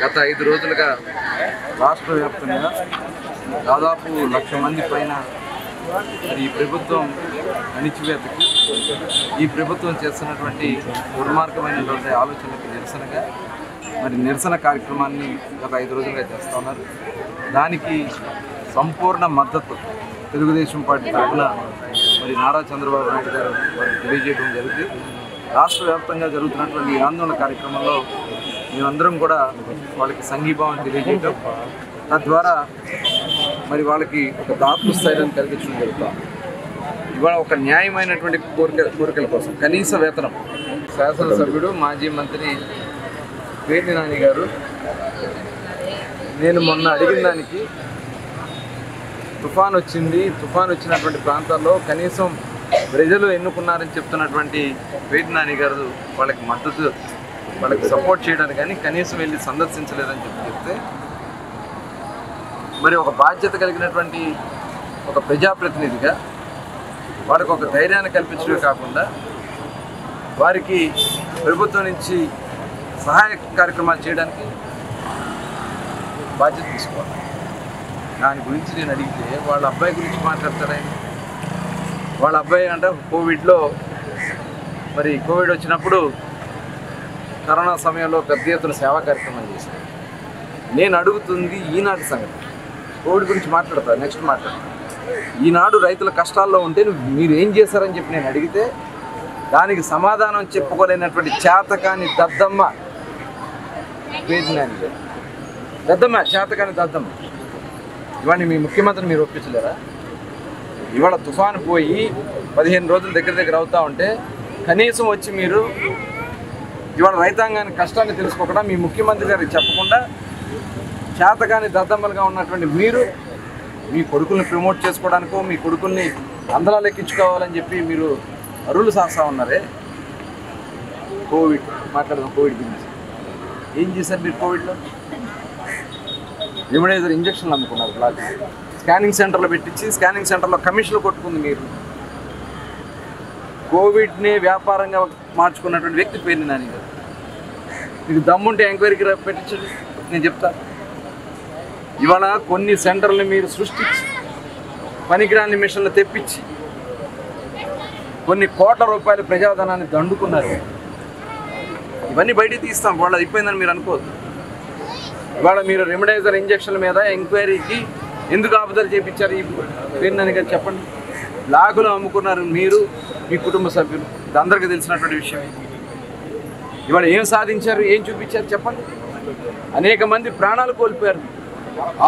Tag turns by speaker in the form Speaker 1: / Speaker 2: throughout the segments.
Speaker 1: గత 5 రోజులుగా రాష్ట్ర వ్యాప్తంగా దాదాపు 1,00,000 మంది పైన ఈ ప్రభుత్వం అణిచివేతకి ఈ ప్రభుత్వం చేస్తున్నటువంటి దుర్మార్గమైనటువంటి ఆలోచనలకు నిరసనగా నిరసన కార్యక్రమాన్ని గత 5 రోజులుగా చేస్తూ ఉన్నారు. దానికి సంపూర్ణ మద్దతు తెలుగుదేశం పార్టీ తరఫున నారా చంద్రబాబు నాయుడు గారు వారికి తెలియజేయడం జరిగింది. రాష్ట్ర వ్యాప్తంగా జరుగుతున్నటువంటి ఈ ఆందోళన కార్యక్రమంలో మేమందరం కూడా వాళ్ళకి సంఘీభావం తెలియజేయడం, తద్వారా వాళ్ళకి ఒక దాతృ స్థైర్యాన్ని కలిగించడం జరుగుతాం. ఇవాళ ఒక న్యాయమైనటువంటి కోరికల కోసం కనీస వేతనం శాసనసభ్యుడు మాజీ మంత్రి పేర్ని నాని గారు నేను మొన్న అడిగిన దానికి తుఫాన్ వచ్చినటువంటి ప్రాంతాల్లో కనీసం ప్రజలు ఎన్నుకున్నారని చెప్తున్నటువంటి పేర్ని నాని గారు వాళ్ళకి మద్దతు సపోర్ట్ చేయడానికి కానీ కనీసం వెళ్ళి సందర్శించలేదని చెప్తే ఒక బాధ్యత కలిగినటువంటి ఒక ప్రజాప్రతినిధిగా వారికి ఒక ధైర్యాన్ని కల్పించడమే కాకుండా వారికి ప్రభుత్వం నుంచి సహాయ కార్యక్రమాలు చేయడానికి బాధ్యత తీసుకోవాలి. దాని గురించి నేను అడిగితే వాళ్ళ అబ్బాయి గురించి మాట్లాడతారని, వాళ్ళ అబ్బాయి అంటే కోవిడ్ వచ్చినప్పుడు కరోనా సమయంలో పెద్ద ఎత్తున సేవా కార్యక్రమాలు చేశారు. నేను అడుగుతుంది ఈనాటి సంగతి. కోవిడ్ గురించి మాట్లాడతాను, నెక్స్ట్ మాట్లాడతాను. ఈనాడు రైతుల కష్టాల్లో ఉంటే మీరు ఏం చేశారని చెప్పి నేను అడిగితే దానికి సమాధానం చెప్పుకోలేనటువంటి చేతకాని దద్దమ్మ పేర్ని నాని గారు. దద్దమ్మ, చేతకాని దద్దమ్మ. ఇవాళ మీ ముఖ్యమంత్రిని మీరు ఒప్పించలేరా? ఇవాళ తుఫాను పోయి 15 రోజులు దగ్గర అవుతూ ఉంటే కనీసం వచ్చి మీరు ఇవాళ రైతాంగానికి కష్టాన్ని తెలుసుకోకుండా మీ ముఖ్యమంత్రి గారికి చెప్పకుండా చేతకాని దద్దమ్మలుగా ఉన్నటువంటి మీరు మీ కొడుకుల్ని ప్రమోట్ చేసుకోవడానికో మీ కొడుకుల్ని అందలాలు ఎక్కించుకోవాలని చెప్పి మీరు అరువులు సాగుతూ ఉన్నారే. కోవిడ్ గురించి ఏం చేశారు మీరు? కోవిడ్లో రెమ్డెసివిర్ ఇంజక్షన్లు అమ్ముకున్నారు, బ్లాక్ స్కానింగ్ సెంటర్లో పెట్టించి స్కానింగ్ సెంటర్లో కమిషన్లు కొట్టుకుంది మీరు. కోవిడ్ని వ్యాపారంగా మార్చుకున్నటువంటి వ్యక్తి పేర్ని నాని గారు. మీకు దమ్ముంటే ఎంక్వైరీకి పెట్టించండి, నేను చెప్తాను. ఇవాళ కొన్ని సెంటర్లు మీరు సృష్టించి పనికిరాని మిషన్లు తెప్పించి కొన్ని కోట్ల రూపాయల ప్రజాధనాన్ని దండుకున్నారు. ఇవన్నీ బయటికి తీస్తాం. వాళ్ళు అయిపోయిందని మీరు అనుకోవద్దు. ఇవాళ మీరు రెమ్డెసివిర్ ఇంజక్షన్ల మీద ఎంక్వైరీకి ఎందుకు ఆపుదల చేయించారు? ఈ పేర్ని నాని గారు చెప్పండి. బ్లాగులు అమ్ముకున్నారు మీరు, మీ కుటుంబ సభ్యులు. ఇది అందరికీ తెలిసినటువంటి విషయమే. ఇవాళ ఏం సాధించారు, ఏం చూపించారు చెప్పండి. అనేక మంది ప్రాణాలు కోల్పోయారు.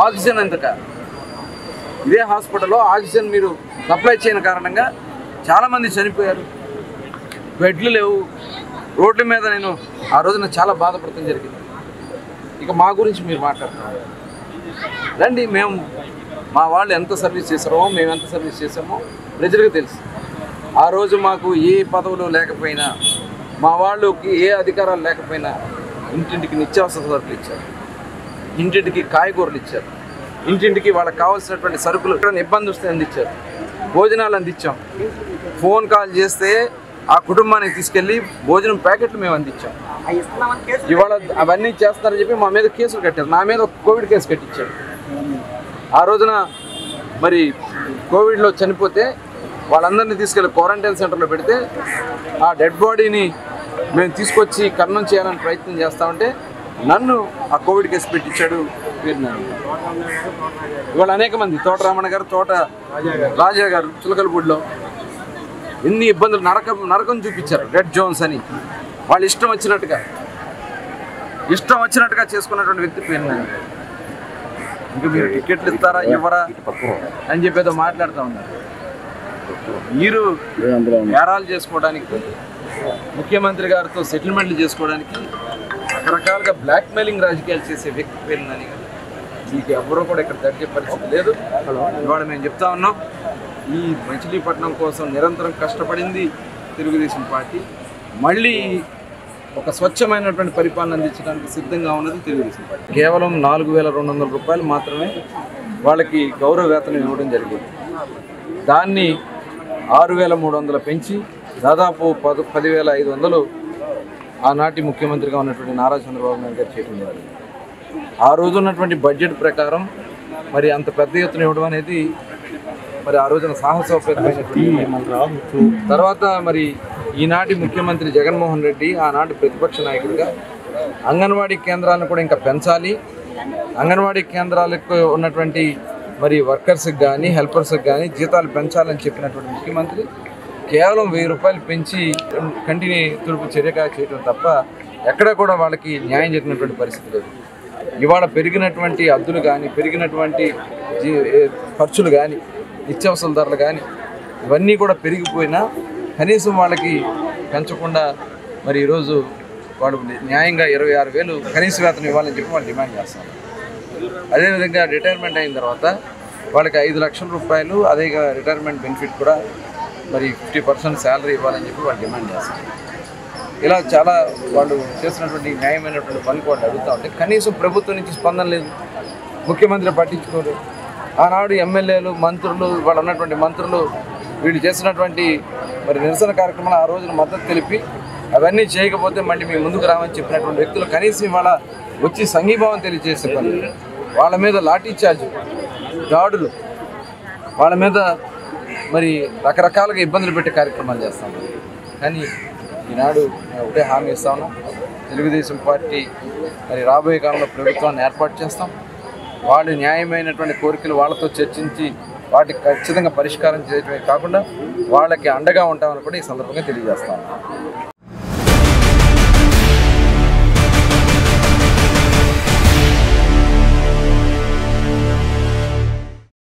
Speaker 1: ఆక్సిజన్ అంతటా ఇదే హాస్పిటల్లో ఆక్సిజన్ మీరు సప్లై చేయని కారణంగా చాలామంది చనిపోయారు. బెడ్లు లేవు. రోడ్ల మీద నేను ఆ రోజున చాలా బాధపడటం జరిగింది. ఇక మా గురించి మీరు మాట్లాడుతున్నారు. రండి, మా వాళ్ళు ఎంత సర్వీస్ చేశారో, మేము ఎంత సర్వీస్ చేసామో ప్రజలకు తెలుసు. ఆ రోజు మాకు ఏ పదవులు లేకపోయినా, మా వాళ్ళకి ఏ అధికారాలు లేకపోయినా ఇంటింటికి నిత్యావసర సరుకులు ఇచ్చారు, ఇంటింటికి కాయగూరలు ఇచ్చారు, ఇంటింటికి వాళ్ళకి కావాల్సినటువంటి సరుకులు ఇబ్బంది వస్తే అందించారు, భోజనాలు అందించాం. ఫోన్ కాల్ చేస్తే ఆ కుటుంబానికి తీసుకెళ్ళి భోజనం ప్యాకెట్లు మేము అందించాం. ఇవాళ అవన్నీ చేస్తారని చెప్పి మా మీద కేసులు కట్టారు. నా మీద కోవిడ్ కేసు కట్టించారు. ఆ రోజున కోవిడ్లో చనిపోతే వాళ్ళందరినీ తీసుకెళ్ళి క్వారంటైన్ సెంటర్లో పెడితే ఆ డెడ్ బాడీని మేము తీసుకొచ్చి ఖననం చేయాలని ప్రయత్నం చేస్తామంటే నన్ను ఆ కోవిడ్ కేసు పెట్టించాడు పేర్ని నాని. ఇవాళ అనేక మంది, తోట రామణ గారు, తోట రాజా గారు చిలకలపూడిలో ఎన్ని ఇబ్బందులు, నరకం చూపించారు. రెడ్ జోన్స్ అని వాళ్ళు ఇష్టం వచ్చినట్టుగా చేసుకున్నటువంటి వ్యక్తి పేర్ని నాని. ఇంకా మీరు టికెట్లు ఇస్తారా ఇవ్వరా అని చెప్పేదో మాట్లాడుతూ ఉన్నారు. మీరు నేరాలు చేసుకోవడానికి, ముఖ్యమంత్రి గారితో సెటిల్మెంట్లు చేసుకోవడానికి రకరకాలుగా బ్లాక్మెయిలింగ్ రాజకీయాలు చేసే వ్యక్తి పేర్ని నాని గారు. మీకు ఎవరో కూడా ఇక్కడ తగ్గే పరిస్థితి లేదు. ఇవాళ మేము చెప్తా ఉన్నాం, ఈ మచిలీపట్నం కోసం నిరంతరం కష్టపడింది తెలుగుదేశం పార్టీ. మళ్ళీ ఒక స్వచ్ఛమైనటువంటి పరిపాలన అందించడానికి సిద్ధంగా ఉన్నది తెలుగుదేశం పార్టీ. కేవలం 4,200 రూపాయలు మాత్రమే వాళ్ళకి గౌరవ వేతనం ఇవ్వడం జరిగింది. దాన్ని 6,300 పెంచి దాదాపు 10,500 ఆనాటి ముఖ్యమంత్రిగా ఉన్నటువంటి నారా చంద్రబాబు నాయుడు గారు చేయడం జరిగింది. ఆ రోజు ఉన్నటువంటి బడ్జెట్ ప్రకారం మరి అంత పెద్ద ఎత్తున ఇవ్వడం అనేది మరి ఆ రోజున సాహసోపేతమైనటువంటి. తర్వాత మరి ఈనాటి ముఖ్యమంత్రి జగన్మోహన్ రెడ్డి ఆనాటి ప్రతిపక్ష నాయకుడిగా అంగన్వాడీ కేంద్రాలను కూడా ఇంకా పెంచాలి, అంగన్వాడీ కేంద్రాలకు ఉన్నటువంటి మరి వర్కర్స్కి కానీ హెల్పర్స్కి కానీ జీతాలు పెంచాలని చెప్పినటువంటి ముఖ్యమంత్రి కేవలం 1000 రూపాయలు పెంచి కంటిని తుడుపు చర్యగా చేయడం తప్ప ఎక్కడ కూడా వాళ్ళకి న్యాయం జరిగినటువంటి పరిస్థితి లేదు. ఇవాళ పెరిగినటువంటి అద్దులు కానీ పెరిగినటువంటి ఖర్చులు కానీ నిత్యావసర ధరలు కానీ ఇవన్నీ కూడా పెరిగిపోయినా కనీసం వాళ్ళకి పెంచకుండా మరి ఈరోజు వాడు న్యాయంగా 26,000 కనీస వేతనం ఇవ్వాలని చెప్పి వాళ్ళు డిమాండ్ చేస్తారు. అదేవిధంగా రిటైర్మెంట్ అయిన తర్వాత వాళ్ళకి 5 లక్షల రూపాయలు అదే రిటైర్మెంట్ బెనిఫిట్ కూడా మరి 50% శాలరీ ఇవ్వాలని చెప్పి వాళ్ళు డిమాండ్ చేస్తారు. ఇలా చాలా వాళ్ళు చేసినటువంటి న్యాయమైనటువంటి పనులు వాళ్ళు అడుగుతూ ఉంటే కనీసం ప్రభుత్వం నుంచి స్పందన లేదు, ముఖ్యమంత్రి పట్టించుకోరు. ఆనాడు ఎమ్మెల్యేలు మంత్రులు వాళ్ళు ఉన్నటువంటి మంత్రులు వీళ్ళు చేసినటువంటి మరి నిరసన కార్యక్రమాలు ఆ రోజున మద్దతు తెలిపి అవన్నీ చేయకపోతే మళ్ళీ మేము ముందుకు రామని చెప్పినటువంటి వ్యక్తులు కనీసం వాళ్ళ వచ్చి సంఘీభావం తెలియజేసే పని, వాళ్ళ మీద లాఠీ చార్జ్ దాడులు, వాళ్ళ మీద మరి రకరకాలుగా ఇబ్బందులు పెట్టే కార్యక్రమాలు చేస్తాం. కానీ ఈనాడు ఒకటే హామీ ఇస్తా ఉన్నాం, తెలుగుదేశం పార్టీ మరి రాబోయే కాలంలో ప్రభుత్వాన్ని ఏర్పాటు చేస్తాం. వాళ్ళు న్యాయమైనటువంటి కోరికలు వాళ్ళతో చర్చించి వాటికి ఖచ్చితంగా పరిష్కారం చేయడమే కాకుండా వాళ్ళకి అండగా ఉంటామని కూడా ఈ సందర్భంగా తెలియజేస్తాం.